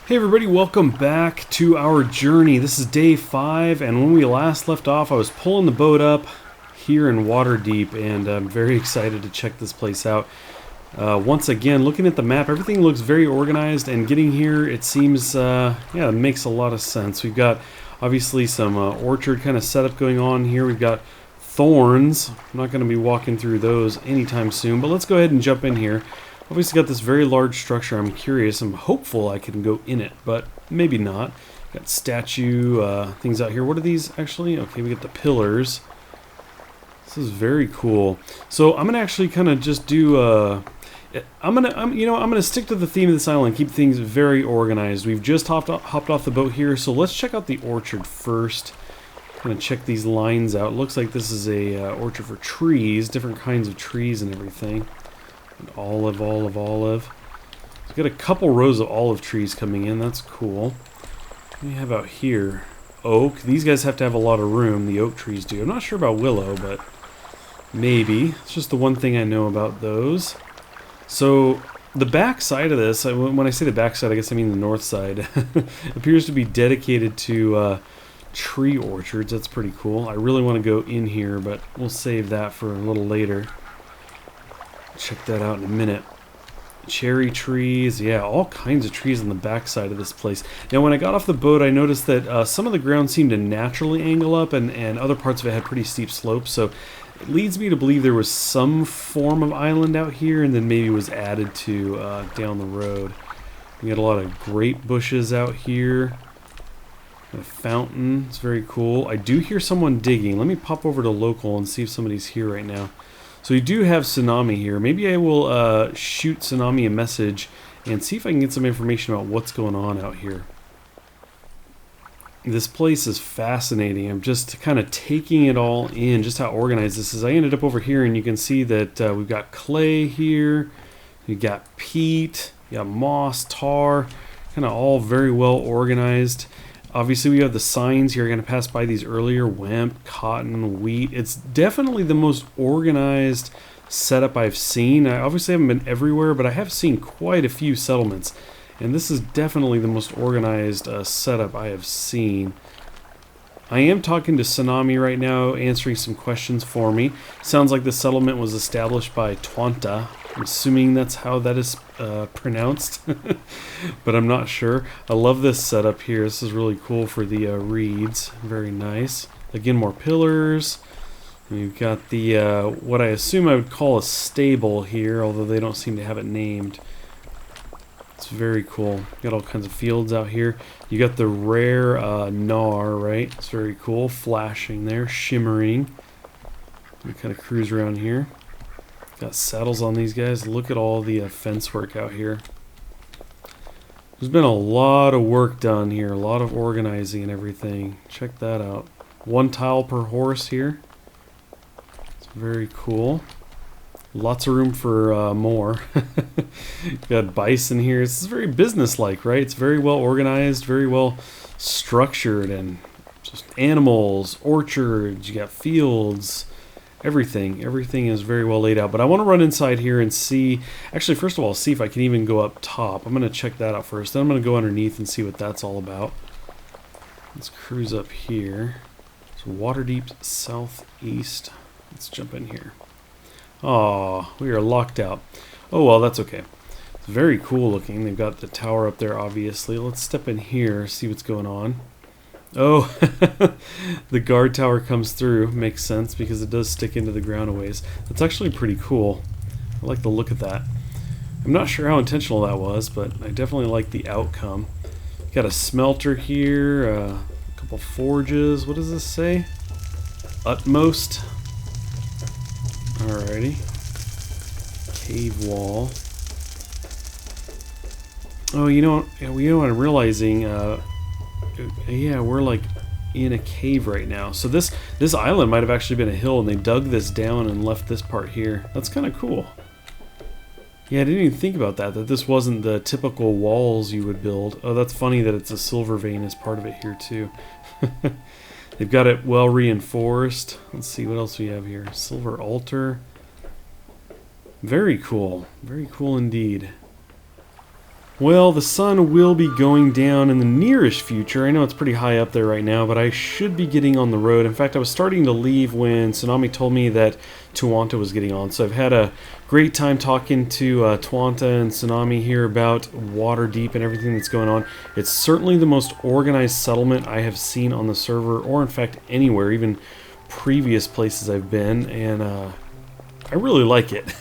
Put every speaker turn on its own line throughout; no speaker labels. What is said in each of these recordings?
Hey everybody, welcome back to our journey. This is day 5, and when we last left off, I was pulling the boat up here in Waterdeep, and I'm very excited to check this place out. Once again, looking at the map, everything looks very organized, and getting here, it seems, it makes a lot of sense. We've got, obviously, some orchard kind of setup going on here. We've got thorns. I'm not going to be walking through those anytime soon, but let's go ahead and jump in here. Obviously got this very large structure. I'm curious. I'm hopeful I can go in it, but maybe not. Got statue things out here. What are these actually? Okay, we got the pillars. This is very cool. So I'm gonna actually kind of just do. I'm gonna stick to the theme of this island. Keep things very organized. We've just hopped off the boat here, so let's check out the orchard first. Kind of check these lines out. Looks like this is a orchard for trees, different kinds of trees and everything. Olive. We've got a couple rows of olive trees coming in. That's cool. What do we have out here? Oak. These guys have to have a lot of room. The oak trees do. I'm not sure about willow, but maybe. It's just the one thing I know about those. So the back side of this, when I say the back side, I guess I mean the north side, appears to be dedicated to tree orchards. That's pretty cool. I really want to go in here, but we'll save that for a little later. Check that out in a minute. Cherry trees, yeah, all kinds of trees on the backside of this place. Now, when I got off the boat, I noticed that some of the ground seemed to naturally angle up, and other parts of it had pretty steep slopes. So it leads me to believe there was some form of island out here, and then maybe was added to down the road. We got a lot of grape bushes out here. Got a fountain. It's very cool. I do hear someone digging. Let me pop over to local and see if somebody's here right now. So you do have Tsunami here. Maybe I will shoot Tsunami a message and see if I can get some information about what's going on out here. This place is fascinating. I'm just kind of taking it all in, just how organized this is. I ended up over here, and you can see that we've got clay here. We've got peat. You got moss, tar, kind of all very well organized. Obviously, we have the signs here. I'm going to pass by these earlier. Wemp, cotton, wheat. It's definitely the most organized setup I've seen. I obviously haven't been everywhere, but I have seen quite a few settlements. And this is definitely the most organized setup I have seen. I am talking to Tsunami right now, answering some questions for me. Sounds like the settlement was established by Twanta. I'm assuming that's how that is pronounced, but I'm not sure. I love this setup here. This is really cool for the reeds. Very nice. Again, more pillars. We've got the what I assume I would call a stable here, although they don't seem to have it named. It's very cool. Got all kinds of fields out here. You got the rare gnar, right? It's very cool. Flashing there, shimmering. We kind of cruise around here. Got saddles on these guys. Look at all the fence work out here. There's been a lot of work done here. A lot of organizing and everything. Check that out. 1 tile per horse here. It's very cool. Lots of room for more. Got bison here. This is very business-like, right? It's very well organized, very well structured, and just animals, orchards, you got fields. Everything is very well laid out. But I want to run inside here and see, actually first of all, see if I can even go up top. I'm going to check that out first. Then I'm going to go underneath and see what that's all about. Let's cruise up here. So Waterdeep southeast. Let's jump in here. Oh, we are locked out. Oh well, that's okay. It's very cool looking. They've got the tower up there, obviously. Let's step in here, see what's going on. Oh, the guard tower comes through. Makes sense because it does stick into the ground a ways. That's actually pretty cool. I like the look of that. I'm not sure how intentional that was, but I definitely like the outcome. Got a smelter here, a couple forges. What does this say? Utmost. Alrighty. Cave wall. Oh, you know what I'm realizing? Yeah, we're like in a cave right now. So this island might have actually been a hill, and they dug this down and left this part here. That's kind of cool. Yeah, I didn't even think about that this wasn't the typical walls you would build. Oh, that's funny that it's a silver vein as part of it here too. They've got it well reinforced. Let's see what else we have here. Silver altar. Very cool. Very cool indeed. Well, the sun will be going down in the nearest future. I know it's pretty high up there right now, but I should be getting on the road. In fact, I was starting to leave when Tsunami told me that Tuanta was getting on. So I've had a great time talking to Tuanta and Tsunami here about Waterdeep and everything that's going on. It's certainly the most organized settlement I have seen on the server, or in fact anywhere, even previous places I've been, and I really like it.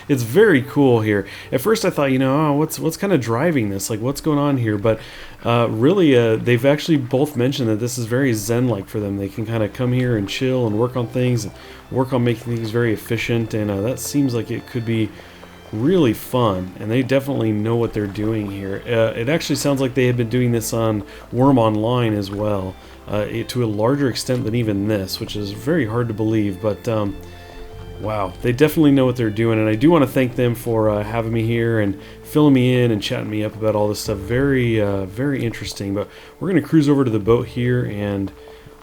It's very cool here. At first I thought, oh, what's kind of driving this? Like, what's going on here? But really, they've actually both mentioned that this is very zen-like for them. They can kind of come here and chill and work on things, and work on making things very efficient, and that seems like it could be really fun, and they definitely know what they're doing here. It actually sounds like they have been doing this on Wurm Online as well, to a larger extent than even this, which is very hard to believe, but wow, they definitely know what they're doing, and I do want to thank them for having me here and filling me in and chatting me up about all this stuff. Very, very interesting. But we're going to cruise over to the boat here and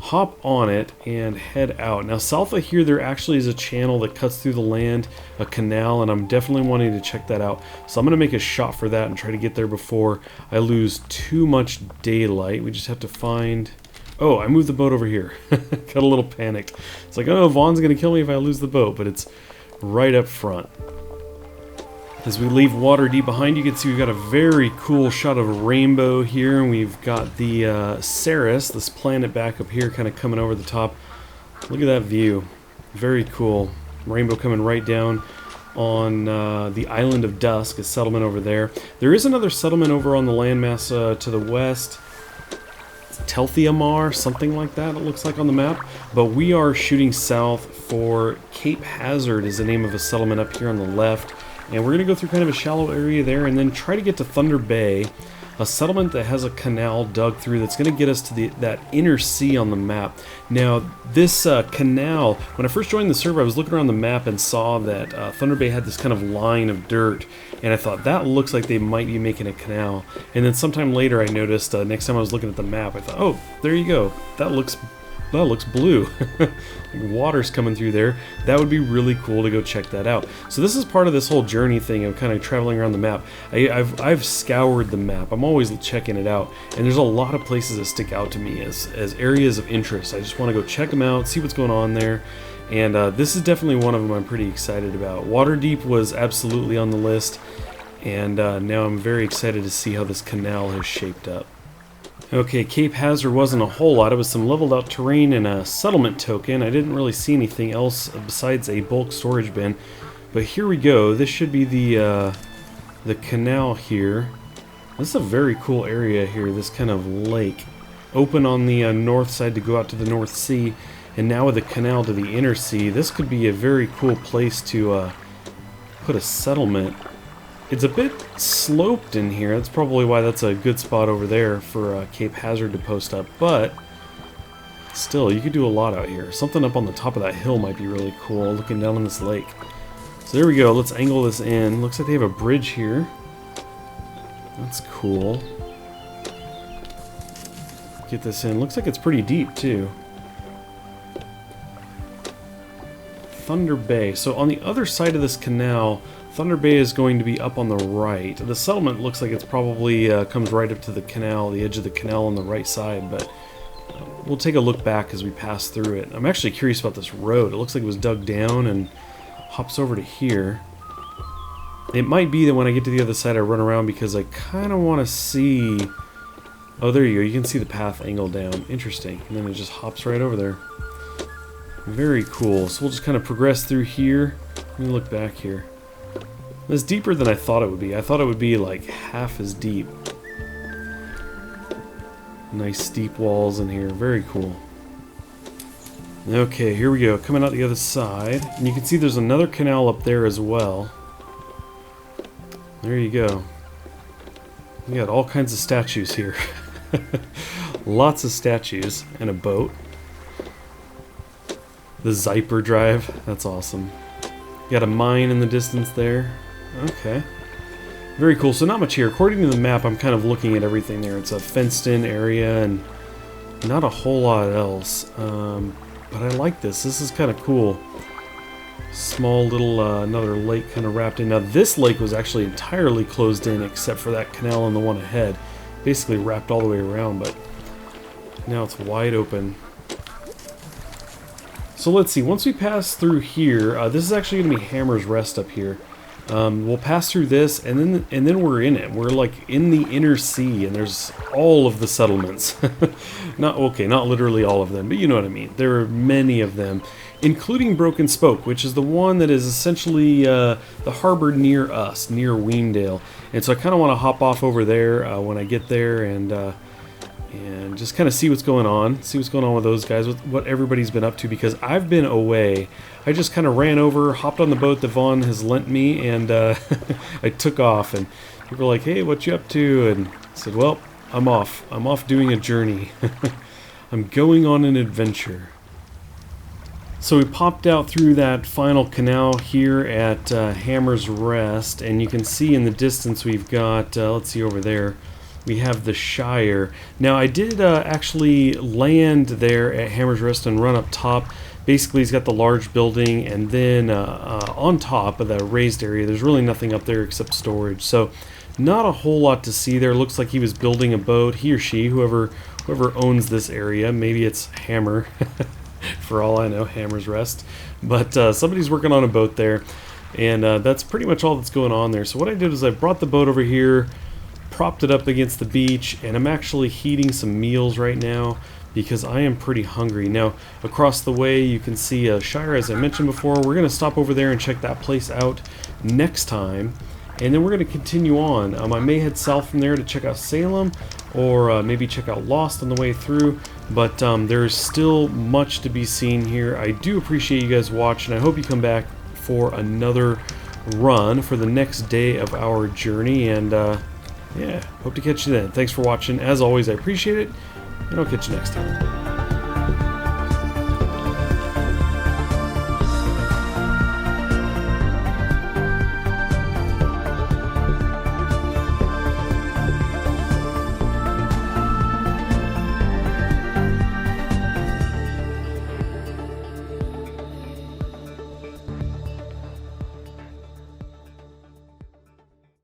hop on it and head out. Now, south of here, there actually is a channel that cuts through the land, a canal, and I'm definitely wanting to check that out. So I'm going to make a shot for that and try to get there before I lose too much daylight. We just have to find... Oh, I moved the boat over here. Got a little panicked. It's like, oh, Vaughn's going to kill me if I lose the boat, but it's right up front. As we leave Waterdeep behind, you can see we've got a very cool shot of a rainbow here, and we've got the Ceres, this planet back up here, kind of coming over the top. Look at that view. Very cool. Rainbow coming right down on the Island of Dusk, a settlement over there. There is another settlement over on the landmass to the west. Telthiamar, something like that, it looks like on the map. But we are shooting south for Cape Hazard is the name of a settlement up here on the left. And we're going to go through kind of a shallow area there and then try to get to Thunder Bay, a settlement that has a canal dug through that's going to get us to that inner sea on the map. Now, this canal, when I first joined the server, I was looking around the map and saw that Thunder Bay had this kind of line of dirt, and I thought, that looks like they might be making a canal. And then sometime later I noticed, next time I was looking at the map, I thought, oh, there you go, that looks blue. Like water's coming through there. That would be really cool to go check that out. So this is part of this whole journey thing of kind of traveling around the map. I've scoured the map. I'm always checking it out, and there's a lot of places that stick out to me as areas of interest. I just want to go check them out, see what's going on there, and this is definitely one of them I'm pretty excited about. Waterdeep was absolutely on the list, and now I'm very excited to see how this canal has shaped up. Okay, Cape Hazard wasn't a whole lot. It was some leveled out terrain and a settlement token. I didn't really see anything else besides a bulk storage bin. But here we go. This should be the canal here. This is a very cool area here, this kind of lake. Open on the north side to go out to the North Sea. And now with the canal to the inner sea, this could be a very cool place to put a settlement. It's a bit sloped in here. That's probably why that's a good spot over there for Cape Hazard to post up. But still, you could do a lot out here. Something up on the top of that hill might be really cool, looking down on this lake. So there we go. Let's angle this in. Looks like they have a bridge here. That's cool. Get this in. Looks like it's pretty deep, too. Thunder Bay. So on the other side of this canal, Thunder Bay is going to be up on the right. The settlement looks like it's probably comes right up to the canal, the edge of the canal on the right side, but we'll take a look back as we pass through it. I'm actually curious about this road. It looks like it was dug down and hops over to here. It might be that when I get to the other side I run around because I kind of want to see... Oh, there you go. You can see the path angled down. Interesting. And then it just hops right over there. Very cool. So we'll just kind of progress through here. Let me look back here. It's deeper than I thought it would be. I thought it would be like half as deep. Nice steep walls in here. Very cool. Okay, here we go. Coming out the other side. And you can see there's another canal up there as well. There you go. You got all kinds of statues here. Lots of statues and a boat. The Zyper Drive. That's awesome. Got a mine in the distance there. Okay. Very cool. So not much here. According to the map, I'm kind of looking at everything there. It's a fenced-in area and not a whole lot else. But I like this. This is kind of cool. Small little another lake kind of wrapped in. Now this lake was actually entirely closed in except for that canal and the one ahead. Basically wrapped all the way around, but now it's wide open. So let's see, once we pass through here, this is actually going to be Hammer's Rest up here. We'll pass through this, and then we're in it. We're like in the inner sea, and there's all of the settlements. Not literally all of them, but you know what I mean. There are many of them, including Broken Spoke, which is the one that is essentially the harbor near us, near Weemdale. And so I kind of want to hop off over there when I get there, and just kind of see what's going on with those guys, what everybody's been up to, because I've been away. I just kind of ran over, hopped on the boat that Vaughn has lent me, and I took off, and people were like, hey, what you up to? And I said, well, I'm off doing a journey. I'm going on an adventure. So we popped out through that final canal here at Hammer's Rest, and you can see in the distance we've got, let's see over there, we have the Shire. Now I did actually land there at Hammer's Rest and run up top. Basically he's got the large building, and then on top of the raised area there's really nothing up there except storage. So not a whole lot to see there. Looks like he was building a boat, he or she, whoever owns this area. Maybe it's Hammer. For all I know, Hammer's Rest. But somebody's working on a boat there, and that's pretty much all that's going on there. So what I did is I brought the boat over here, propped it up against the beach, and I'm actually heating some meals right now because I am pretty hungry. Now, across the way you can see Shire, as I mentioned before. We're going to stop over there and check that place out next time, and then we're going to continue on. I may head south from there to check out Salem, or maybe check out Lost on the way through, but there's still much to be seen here. I do appreciate you guys watching. I hope you come back for another run for the next day of our journey, and yeah, hope to catch you then. Thanks for watching. As always, I appreciate it, and I'll catch you next time.